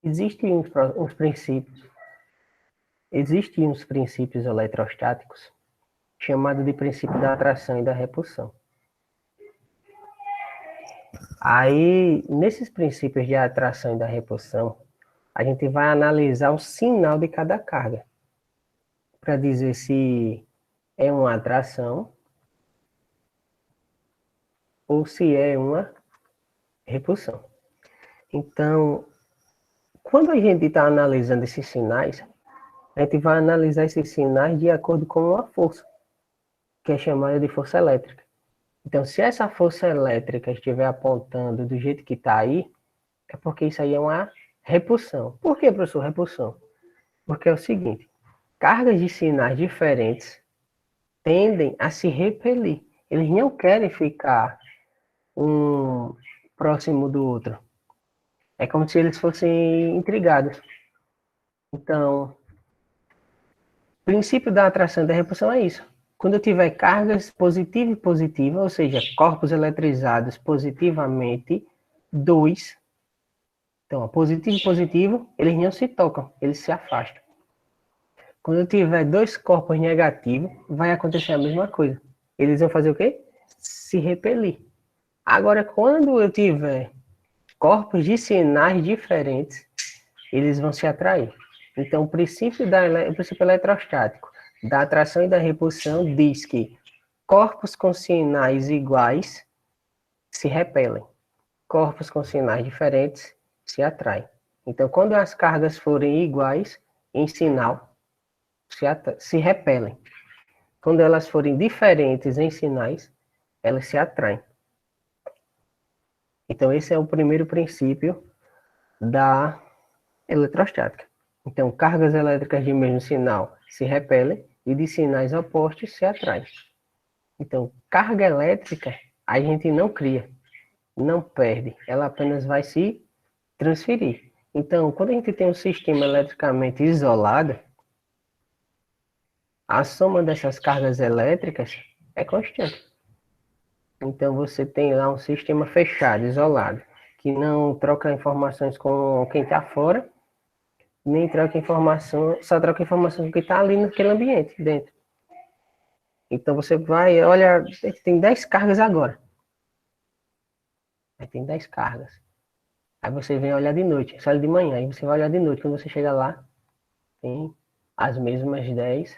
Existem uns princípios eletrostáticos chamados de princípio da atração e da repulsão. Aí, nesses princípios de atração e da repulsão, a gente vai analisar o sinal de cada carga, para dizer se é uma atração ou se é uma repulsão. Então, quando a gente está analisando esses sinais, a gente vai analisar esses sinais de acordo com uma força, que é chamada de força elétrica. Então, se essa força elétrica estiver apontando do jeito que está aí, é porque isso aí é uma repulsão. Por que, professor, repulsão? Porque é o seguinte, cargas de sinais diferentes tendem a se repelir. Eles não querem ficar um próximo do outro. É como se eles fossem intrigados. Então, o princípio da atração e da repulsão é isso. Quando eu tiver cargas positiva e positiva, ou seja, corpos eletrizados positivamente, dois. Então, positivo e positivo, eles não se tocam, eles se afastam. Quando eu tiver dois corpos negativos, vai acontecer a mesma coisa. Eles vão fazer o quê? Se repelir. Agora, quando eu tiver corpos de sinais diferentes, eles vão se atrair. Então, o princípio eletrostático da atração e da repulsão diz que corpos com sinais iguais se repelem. Corpos com sinais diferentes se atraem. Então, quando as cargas forem iguais em sinal, se repelem. Quando elas forem diferentes em sinais, elas se atraem. Então, esse é o primeiro princípio da eletrostática. Então, cargas elétricas de mesmo sinal se repelem e de sinais opostos se atraem. Então, carga elétrica a gente não cria, não perde, ela apenas vai se transferir. Então, quando a gente tem um sistema eletricamente isolado, a soma dessas cargas elétricas é constante. Então, você tem lá um sistema fechado, isolado, que não troca informações com quem está fora, nem troca informação, só troca informação com quem está ali naquele ambiente, dentro. Então, você vai, olha, tem 10 cargas agora. Aí tem 10 cargas. Aí você vem olhar de noite, sai de manhã, aí você vai olhar de noite. Quando você chega lá, tem as mesmas 10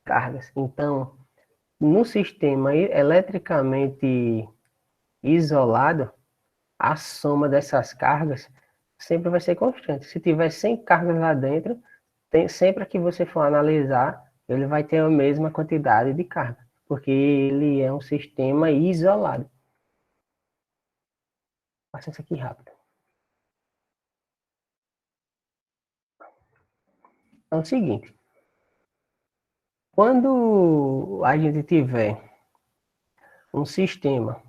cargas. Então, no sistema eletricamente isolado, a soma dessas cargas sempre vai ser constante. Se tiver 100 cargas lá dentro, sempre que você for analisar, ele vai ter a mesma quantidade de carga, porque ele é um sistema isolado. Faça isso aqui rápido. É o seguinte, quando a gente tiver um sistema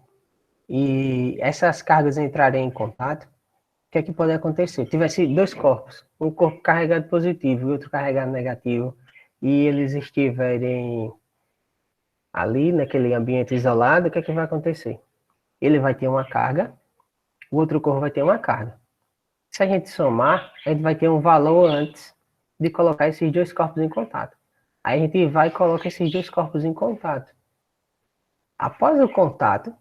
e essas cargas entrarem em contato, o que é que pode acontecer? Tivesse dois corpos, um corpo carregado positivo e outro carregado negativo, e eles estiverem ali naquele ambiente isolado, o que é que vai acontecer? Ele vai ter uma carga, o outro corpo vai ter uma carga. Se a gente somar, a gente vai ter um valor antes de colocar esses dois corpos em contato. Aí a gente vai e coloca esses dois corpos em contato. Após o contato,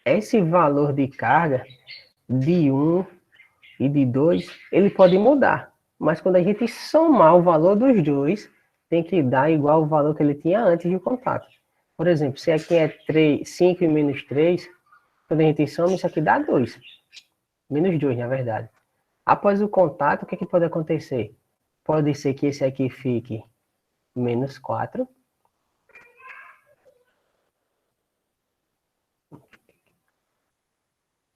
esse valor de carga de 1 e de 2, ele pode mudar. Mas quando a gente somar o valor dos dois, tem que dar igual ao valor que ele tinha antes do contato. Por exemplo, se aqui é 5 e menos 3, quando a gente soma, isso aqui dá 2. Menos 2, na verdade. Após o contato, o que pode acontecer? Pode ser que esse aqui fique menos 4.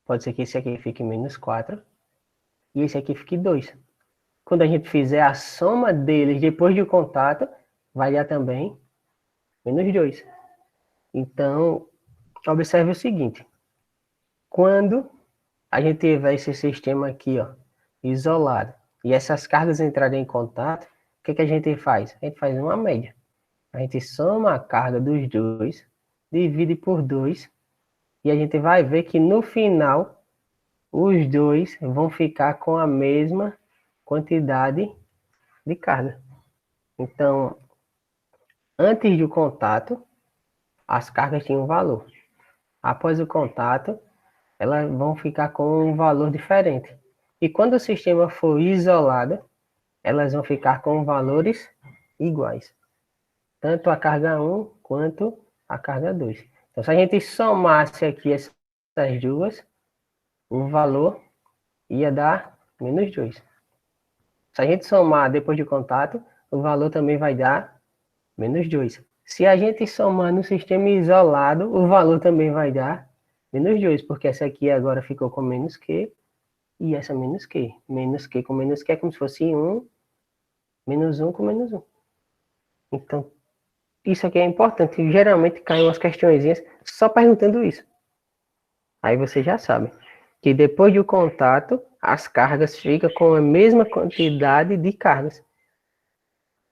Pode ser que esse aqui fique menos 4. E esse aqui fique 2. Quando a gente fizer a soma deles depois do contato, vai dar também menos 2. Então, observe o seguinte. Quando a gente tiver esse sistema aqui, ó, isolado, e essas cargas entrarem em contato, o que a gente faz? A gente faz uma média. A gente soma a carga dos dois, divide por 2, e a gente vai ver que no final os dois vão ficar com a mesma quantidade de carga. Então, antes do contato, as cargas tinham um valor. Após o contato, elas vão ficar com um valor diferente. E quando o sistema for isolado, elas vão ficar com valores iguais. Tanto a carga 1 quanto a carga 2. Então, se a gente somasse aqui essas duas, o valor ia dar -2. Se a gente somar depois de contato, o valor também vai dar -2. Se a gente somar no sistema isolado, o valor também vai dar -2, porque essa aqui agora ficou com menos Q e essa menos Q. Menos Q com menos Q é como se fosse 1, menos 1 com menos 1. Então, isso aqui é importante. Geralmente caem umas questõezinhas só perguntando isso. Aí você já sabe que depois do contato, as cargas ficam com a mesma quantidade de cargas,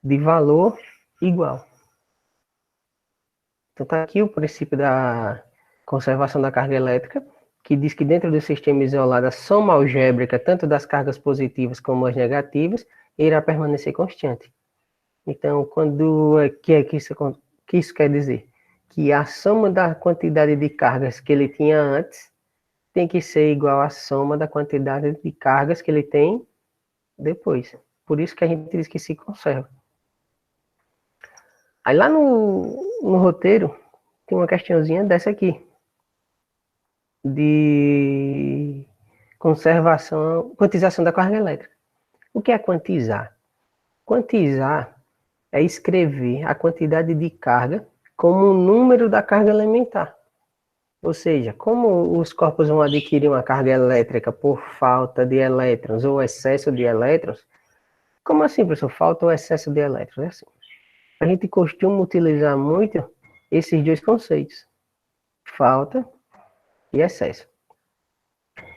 de valor igual. Então tá aqui o princípio da conservação da carga elétrica, que diz que dentro do sistema isolado, a soma algébrica, tanto das cargas positivas como as negativas, irá permanecer constante. Então, que isso quer dizer? Que a soma da quantidade de cargas que ele tinha antes tem que ser igual à soma da quantidade de cargas que ele tem depois. Por isso que a gente diz que se conserva. Aí lá no roteiro tem uma questãozinha dessa aqui. De conservação, quantização da carga elétrica. O que é quantizar? Quantizar é escrever a quantidade de carga como o número da carga elementar. Ou seja, como os corpos vão adquirir uma carga elétrica por falta de elétrons ou excesso de elétrons, como assim, professor? Falta ou excesso de elétrons? É assim. A gente costuma utilizar muito esses dois conceitos, falta e excesso.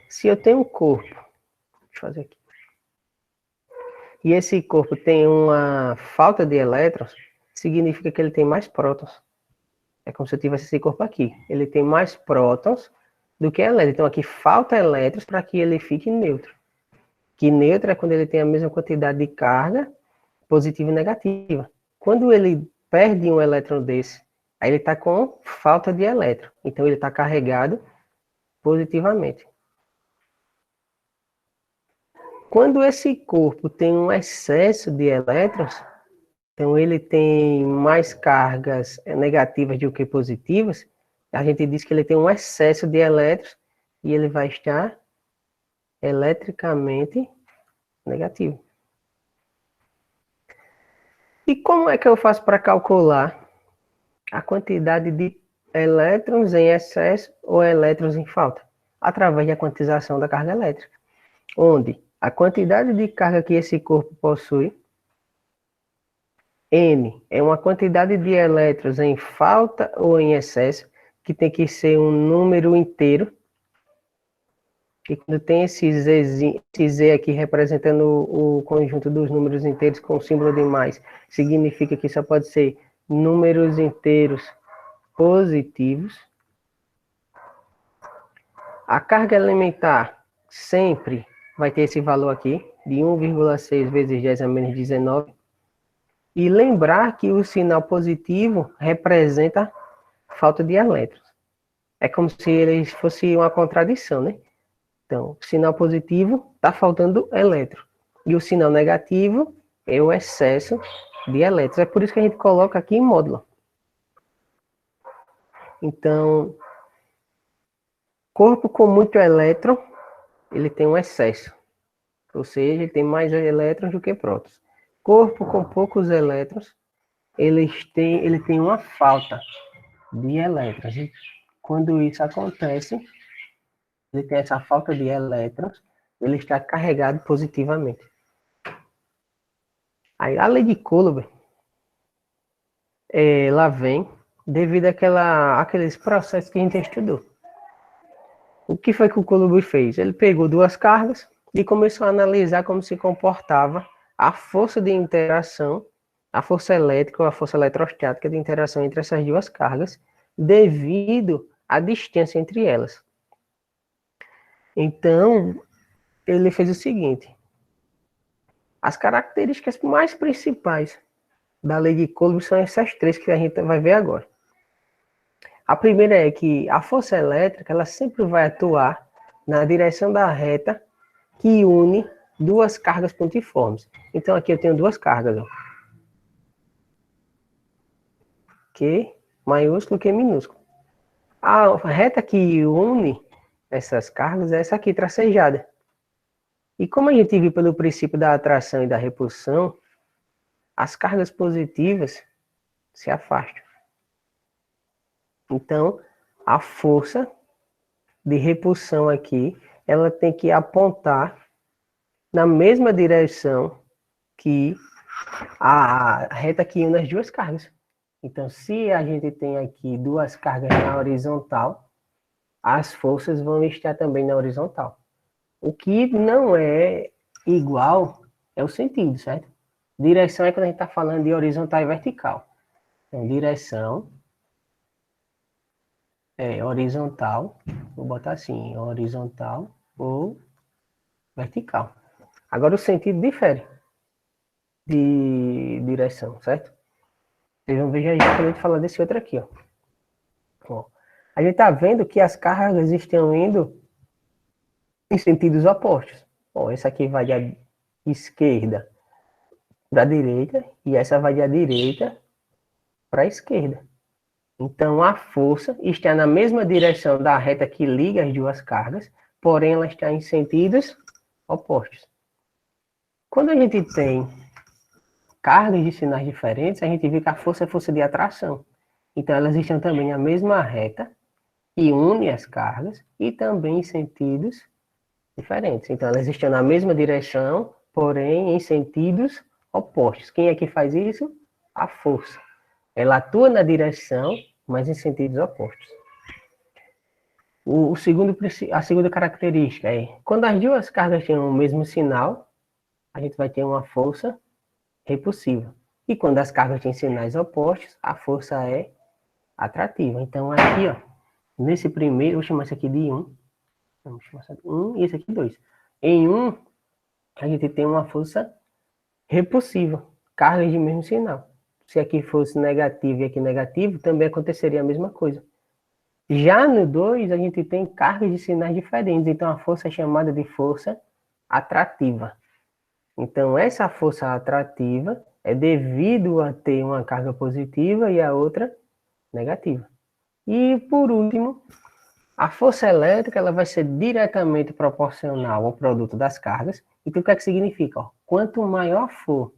Se eu tenho um corpo, deixa eu fazer aqui, e esse corpo tem uma falta de elétrons, significa que ele tem mais prótons. É como se eu tivesse esse corpo aqui. Ele tem mais prótons do que elétrons. Então aqui falta elétrons para que ele fique neutro. Que neutro é quando ele tem a mesma quantidade de carga positiva e negativa. Quando ele perde um elétron desse, aí ele está com falta de elétron. Então ele está carregado positivamente. Quando esse corpo tem um excesso de elétrons, então ele tem mais cargas negativas do que positivas, a gente diz que ele tem um excesso de elétrons e ele vai estar eletricamente negativo. E como é que eu faço para calcular a quantidade de elétrons em excesso ou elétrons em falta? Através da quantização da carga elétrica, onde a quantidade de carga que esse corpo possui, N, é uma quantidade de elétrons em falta ou em excesso, que tem que ser um número inteiro. E quando tem esse Z aqui representando o conjunto dos números inteiros com o símbolo de mais, significa que só pode ser números inteiros positivos. A carga elementar sempre vai ter esse valor aqui, de 1,6 vezes 10 a menos 19. E lembrar que o sinal positivo representa falta de elétrons. É como se ele fosse uma contradição, né? Então, o sinal positivo está faltando elétron. E o sinal negativo é o excesso de elétrons. É por isso que a gente coloca aqui em módulo. Então, corpo com muito elétron, ele tem um excesso. Ou seja, ele tem mais elétrons do que prótons. Corpo com poucos elétrons, ele tem uma falta de elétrons. E quando isso acontece, ele tem essa falta de elétrons, ele está carregado positivamente. Aí, a lei de Coulomb, ela vem devido àqueles processos que a gente estudou. O que foi que o Coulomb fez? Ele pegou duas cargas e começou a analisar como se comportava a força de interação, a força elétrica ou a força eletrostática de interação entre essas duas cargas, devido à distância entre elas. Então, ele fez o seguinte: as características mais principais da lei de Coulomb são essas três que a gente vai ver agora. A primeira é que a força elétrica ela sempre vai atuar na direção da reta que une duas cargas pontiformes. Então, aqui eu tenho duas cargas, ó. Q maiúsculo, Q minúsculo. A reta que une essas cargas é essa aqui, tracejada. E como a gente viu pelo princípio da atração e da repulsão, as cargas positivas se afastam. Então, a força de repulsão aqui, ela tem que apontar na mesma direção que a reta que une as duas cargas. Então, se a gente tem aqui duas cargas na horizontal, as forças vão estar também na horizontal. O que não é igual é o sentido, certo? Direção é quando a gente está falando de horizontal e vertical. Então, direção é horizontal, vou botar assim, horizontal ou vertical. Agora, o sentido difere de direção, certo? Vocês vão ver já quando a gente falar desse outro aqui, ó. Ó, a gente está vendo que as cargas estão indo em sentidos opostos. Ó, essa aqui vai da esquerda para a direita e essa vai da direita para a esquerda. Então, a força está na mesma direção da reta que liga as duas cargas, porém ela está em sentidos opostos. Quando a gente tem cargas de sinais diferentes, a gente vê que a força é força de atração. Então, elas estão também na mesma reta que une as cargas e também em sentidos diferentes. Então, elas estão na mesma direção, porém em sentidos opostos. Quem é que faz isso? A força. Ela atua na direção, mas em sentidos opostos. A segunda característica é, quando as duas cargas têm o mesmo sinal, a gente vai ter uma força repulsiva. E quando as cargas têm sinais opostos, a força é atrativa. Então, aqui, ó, nesse primeiro, vou chamar isso aqui de 1. Vamos chamar isso aqui 1 e esse aqui 2. Em 1, a gente tem uma força repulsiva, cargas de mesmo sinal. Se aqui fosse negativo e aqui negativo, também aconteceria a mesma coisa. Já no 2, a gente tem cargas de sinais diferentes, então a força é chamada de força atrativa. Então, essa força atrativa é devido a ter uma carga positiva e a outra negativa. E, por último, a força elétrica ela vai ser diretamente proporcional ao produto das cargas. Então, o que é que significa? Ó, quanto maior for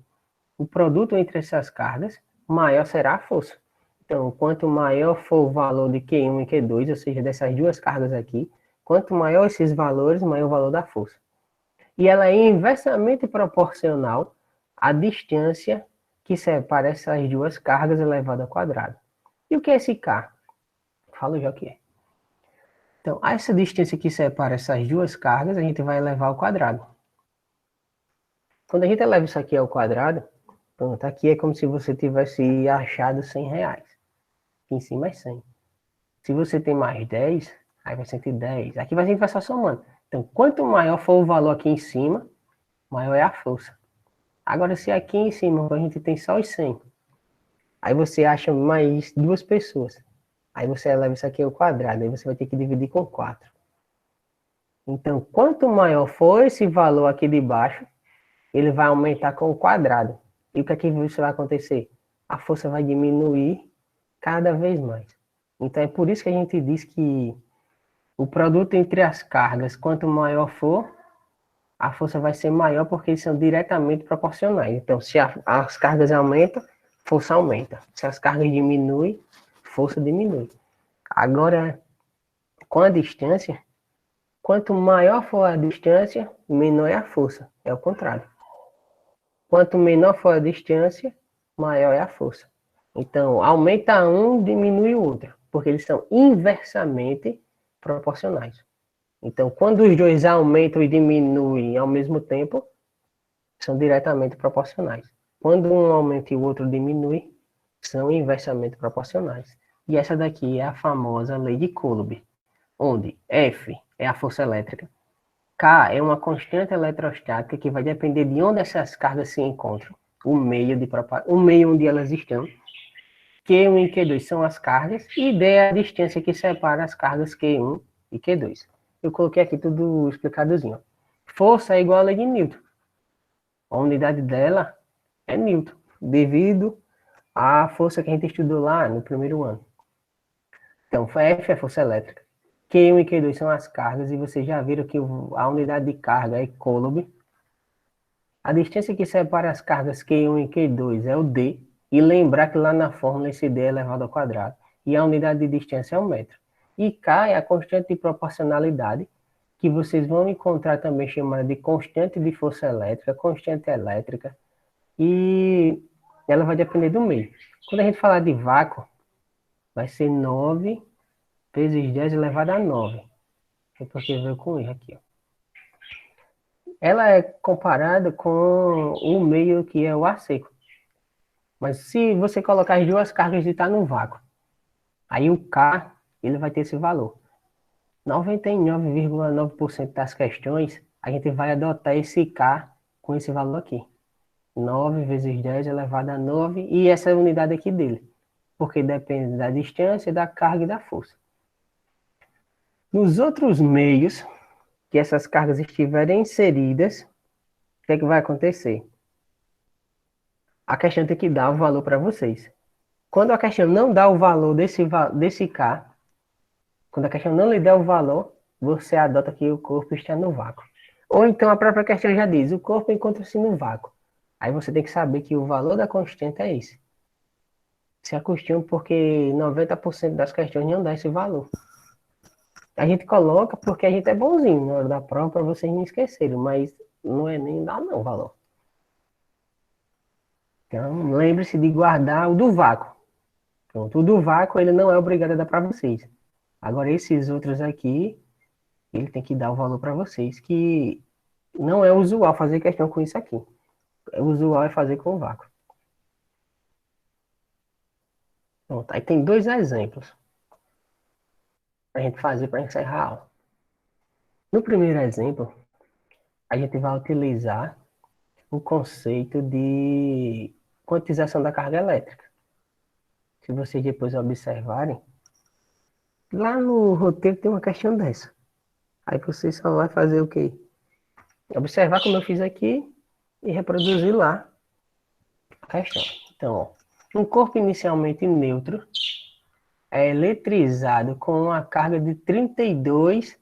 o produto entre essas cargas, maior será a força. Então, quanto maior for o valor de Q1 e Q2, ou seja, dessas duas cargas aqui, quanto maior esses valores, maior o valor da força. E ela é inversamente proporcional à distância que separa essas duas cargas elevado ao quadrado. E o que é esse K? Falo já o que é. Então, a essa distância que separa essas duas cargas, a gente vai elevar ao quadrado. Quando a gente eleva isso aqui ao quadrado, pronto, aqui é como se você tivesse achado 100 reais. Aqui em cima é 100. Se você tem mais 10, aí vai ser 10. Aqui a gente vai só somando. Então, quanto maior for o valor aqui em cima, maior é a força. Agora, se aqui em cima a gente tem só os 100, aí você acha mais duas pessoas. Aí você eleva isso aqui ao quadrado, aí você vai ter que dividir com 4. Então, quanto maior for esse valor aqui de baixo, ele vai aumentar com o quadrado. E o que é que isso vai acontecer? A força vai diminuir cada vez mais. Então, é por isso que a gente diz que o produto entre as cargas, quanto maior for, a força vai ser maior porque eles são diretamente proporcionais. Então, se as cargas aumentam, força aumenta. Se as cargas diminuem, força diminui. Agora, com a distância, quanto maior for a distância, menor é a força. É o contrário. Quanto menor for a distância, maior é a força. Então, aumenta um, diminui o outro, porque eles são inversamente proporcionais. Então, quando os dois aumentam e diminuem ao mesmo tempo, são diretamente proporcionais. Quando um aumenta e o outro diminui, são inversamente proporcionais. E essa daqui é a famosa lei de Coulomb, onde F é a força elétrica K é uma constante eletrostática que vai depender de onde essas cargas se encontram, o meio onde elas estão. Q1 e Q2 são as cargas, e D é a distância que separa as cargas Q1 e Q2. Eu coloquei aqui tudo explicadozinho. Força é igual a lei de Newton. A unidade dela é Newton, devido à força que a gente estudou lá no primeiro ano. Então, F é força elétrica. Q1 e Q2 são as cargas, e vocês já viram que a unidade de carga é Coulomb. A distância que separa as cargas Q1 e Q2 é o D, e lembrar que lá na fórmula esse D é elevado ao quadrado, e a unidade de distância é o metro. E K é a constante de proporcionalidade, que vocês vão encontrar também chamada de constante de força elétrica, constante elétrica, e ela vai depender do meio. Quando a gente falar de vácuo, vai ser 9 vezes 10 elevado a 9. É porque veio com erro aqui, ó. Ela é comparada com o meio que é o ar seco. Mas se você colocar as duas cargas e está no vácuo, aí o K, ele vai ter esse valor. 99,9% das questões, a gente vai adotar esse K com esse valor aqui. 9 vezes 10 elevado a 9, e essa é a unidade aqui dele. Porque depende da distância, da carga e da força. Nos outros meios que essas cargas estiverem inseridas, o que é que vai acontecer? A questão tem que dar o valor para vocês. Quando a questão não dá o valor desse K, quando a questão não lhe der o valor, você adota que o corpo está no vácuo. Ou então a própria questão já diz, o corpo encontra-se no vácuo. Aí você tem que saber que o valor da constante é esse. Se acostume, porque 90% das questões não dá esse valor. A gente coloca porque a gente é bonzinho na hora da prova, para vocês não esquecerem, mas não é nem dá não o valor. Então, lembre-se de guardar o do vácuo. Pronto, o do vácuo ele não é obrigado a dar para vocês. Agora, esses outros aqui, ele tem que dar o valor para vocês, que não é usual fazer questão com isso aqui. O usual é fazer com o vácuo. Pronto, aí tem dois exemplos para a gente fazer para encerrar a aula. No primeiro exemplo, a gente vai utilizar o conceito de quantização da carga elétrica. Se vocês depois observarem, lá no roteiro tem uma questão dessa. Aí você só vai fazer o quê? Observar como eu fiz aqui e reproduzir lá a questão. Então, ó, um corpo inicialmente neutro é eletrizado com uma carga de 32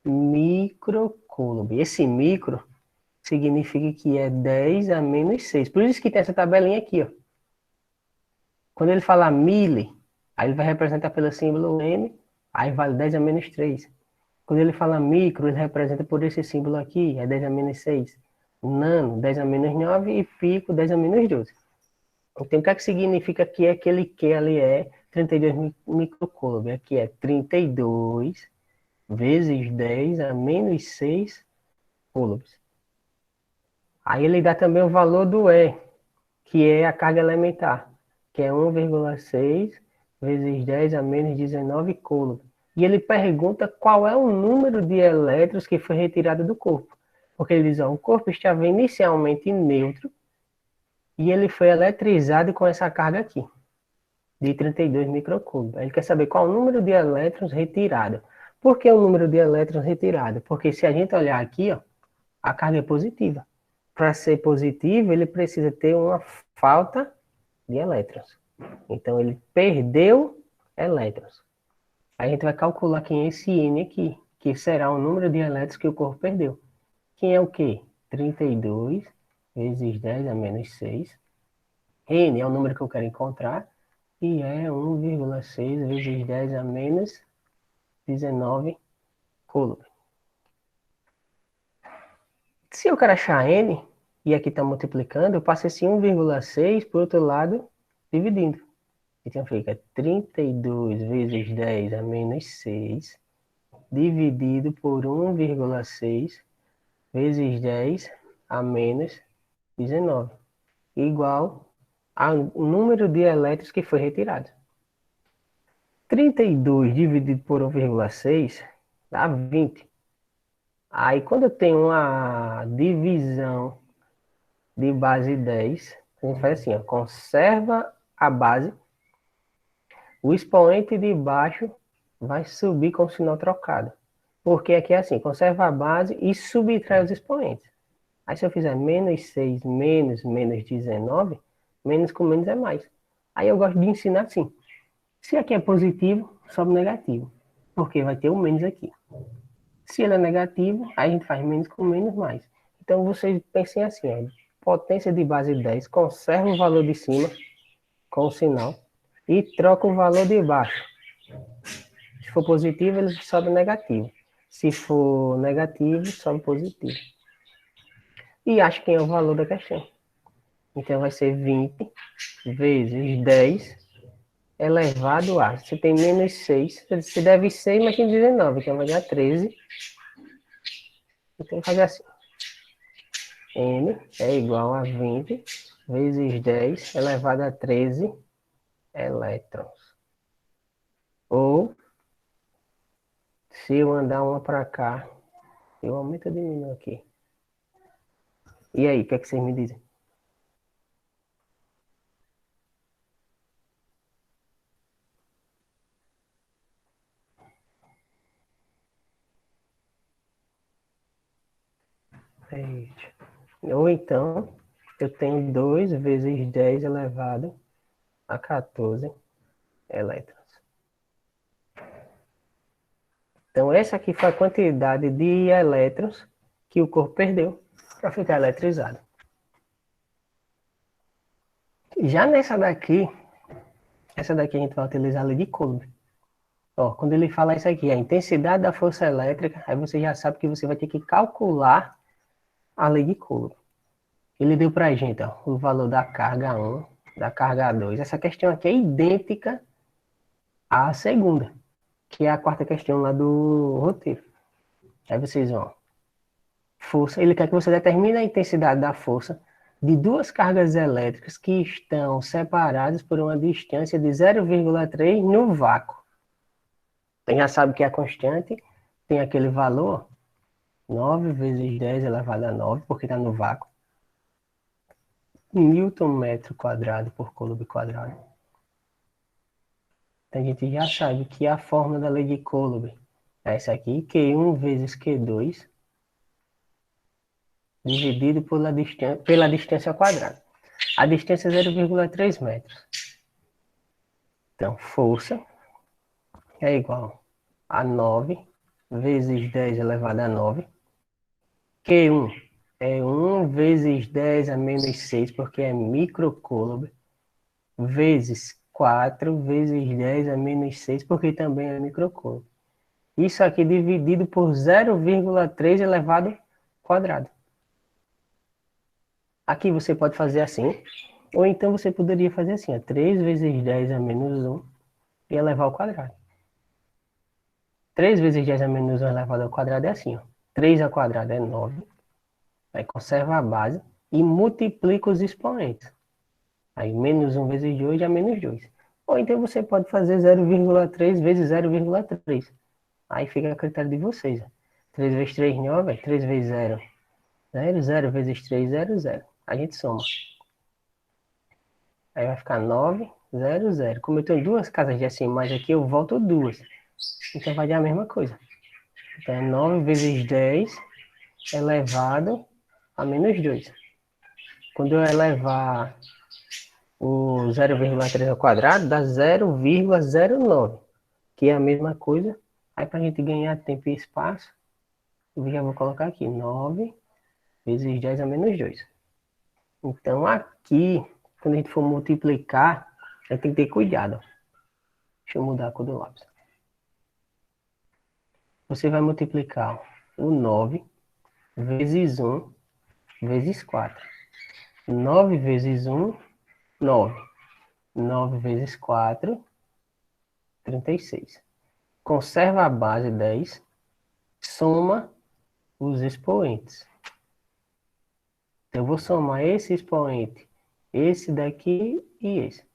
microcoulomb. Esse micro significa que é 10 a menos 6. Por isso que tem essa tabelinha aqui, ó. Quando ele fala mili, aí ele vai representar pelo símbolo M, aí vale 10 a menos 3. Quando ele fala micro, ele representa por esse símbolo aqui, é 10 a menos 6. Nano, 10 a menos 9, e pico, 10 a menos 12. Então, o que é que significa que aquele Q ali é 32 microcoulomb? Aqui é 32 vezes 10 a menos 6 coulombs. Aí ele dá também o valor do E, que é a carga elementar, que é 1,6 vezes 10 a menos 19 coulomb. E ele pergunta qual é o número de elétrons que foi retirado do corpo. Porque ele diz, ó, o corpo estava inicialmente neutro e ele foi eletrizado com essa carga aqui, de 32 microcoulomb. Ele quer saber qual o número de elétrons retirado. Por que o número de elétrons retirado? Porque se a gente olhar aqui, ó, a carga é positiva. Para ser positivo, ele precisa ter uma falta de elétrons. Então, ele perdeu elétrons. Aí a gente vai calcular quem é esse N aqui, que será o número de elétrons que o corpo perdeu. Quem é o quê? 32 vezes 10 a menos 6. N é o número que eu quero encontrar, e é 1,6 vezes 10 a menos 19 coulomb. Se eu quero achar N, e aqui está multiplicando, eu passo esse 1,6 para o outro lado, dividindo. Então fica 32 vezes 10 a menos 6, dividido por 1,6 vezes 10 a menos 19, igual ao número de elétrons que foi retirado. 32 dividido por 1,6 dá 20. Aí, quando eu tenho uma divisão de base 10, a gente faz assim, ó, conserva a base, o expoente de baixo vai subir com o sinal trocado. Porque aqui é assim, conserva a base e subtrai os expoentes. Aí se eu fizer menos 6 menos 19, menos com menos é mais. Aí eu gosto de ensinar assim. Se aqui é positivo, sobe negativo. Porque vai ter o menos aqui. Se ele é negativo, aí a gente faz menos com menos mais. Então vocês pensem assim, ó, potência de base 10, conserva o valor de cima com o sinal e troca o valor de baixo. Se for positivo, ele sobe negativo. Se for negativo, sobe positivo. E acho que é o valor da questão. Então vai ser 20 vezes 10 elevado a. Você tem menos 6. Você deve ser, mas tem 19, então vai dar 13. Então fazer assim. N é igual a 20 vezes 10 elevado a 13 elétrons. Ou, se eu andar uma para cá, eu aumento ou diminuo aqui? E aí, o que é que vocês me dizem? Eita. Ou então, eu tenho 2 vezes 10 elevado a 14 elétrons. Então, essa aqui foi a quantidade de elétrons que o corpo perdeu para ficar eletrizado. Já nessa daqui, essa daqui a gente vai utilizar a lei de Coulomb. Ó, quando ele fala isso aqui, a intensidade da força elétrica, aí você já sabe que você vai ter que calcular a lei de Coulomb. Ele deu para a gente ó, o valor da carga 1, da carga 2. Essa questão aqui é idêntica à segunda, que é a quarta questão lá do roteiro. Aí vocês vão. Força, ele quer que você determine a intensidade da força de duas cargas elétricas que estão separadas por uma distância de 0,3 no vácuo. Você já sabe que a constante tem aquele valor, 9 vezes 10 elevado a 9, porque está no vácuo. Newton metro quadrado por Coulomb quadrado. Então a gente já sabe que a fórmula da lei de Coulomb é essa aqui, Q1 vezes Q2, dividido pela distância ao quadrado. A distância é 0,3 metros. Então, força é igual a 9 vezes 10 elevado a 9. Q1 é 1 vezes 10 a menos 6, porque é microcoulomb, vezes 4 vezes 10 a menos 6, porque também é microcoulomb. Isso aqui dividido por 0,3 elevado ao quadrado. Aqui você pode fazer assim, ou então você poderia fazer assim, ó, 3 vezes 10 a menos 1 e elevar ao quadrado. 3 vezes 10 a menos 1 elevado ao quadrado é assim, ó. 3 ao quadrado é 9. Aí conserva a base e multiplica os expoentes. Aí menos 1 vezes 2 é menos 2. Ou então você pode fazer 0,3 vezes 0,3. Aí fica a critério de vocês. 3 vezes 3, 9. 3 vezes 0, 0. 0 vezes 3, 0, 0. A gente soma. Aí vai ficar 9, 0, 0. Como eu tenho duas casas de decimais aqui, eu volto duas. Então vai dar a mesma coisa. Então é 9 vezes 10 elevado a menos 2. Quando eu elevar o 0,3 ao quadrado, dá 0,09, que é a mesma coisa. Aí para a gente ganhar tempo e espaço, eu já vou colocar aqui 9 vezes 10 a menos 2. Então aqui, quando a gente for multiplicar, a gente tem que ter cuidado. Deixa eu mudar a cor do lápis. Você vai multiplicar o 9 vezes 1 vezes 4. 9 vezes 1, 9. 9 vezes 4, 36. Conserva a base 10, soma os expoentes. Então, eu vou somar esse expoente, esse daqui e esse.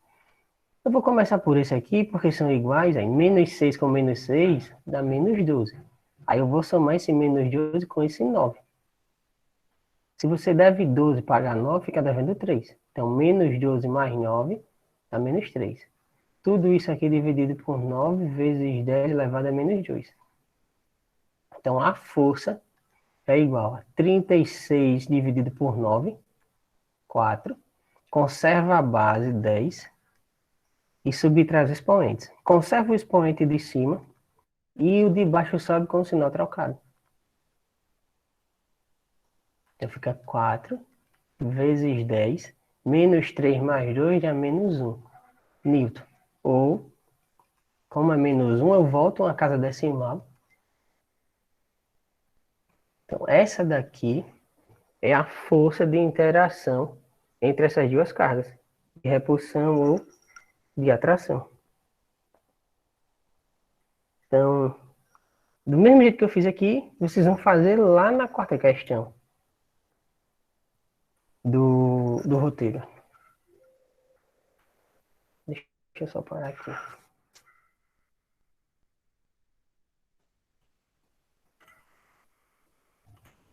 Eu vou começar por esse aqui, porque são iguais. Aí, menos 6 com menos 6 dá menos 12. Aí eu vou somar esse menos 12 com esse 9. Se você deve 12 pagar 9, fica devendo 3. Então, menos 12 mais 9 dá menos 3. Tudo isso aqui dividido por 9 vezes 10 elevado a menos 2. Então, a força é igual a 36 dividido por 9, 4. Conserva a base, 10. E subtrai os expoentes. Conserva o expoente de cima e o de baixo sobe com o sinal trocado. Então, fica 4 vezes 10, menos 3 mais 2 dá menos 1 Newton. Ou, como é menos 1, eu volto uma casa decimal. Então, essa daqui é a força de interação entre essas duas cargas, de repulsão ou de atração. Então, do mesmo jeito que eu fiz aqui, vocês vão fazer lá na quarta questão do roteiro. Deixa eu só parar aqui.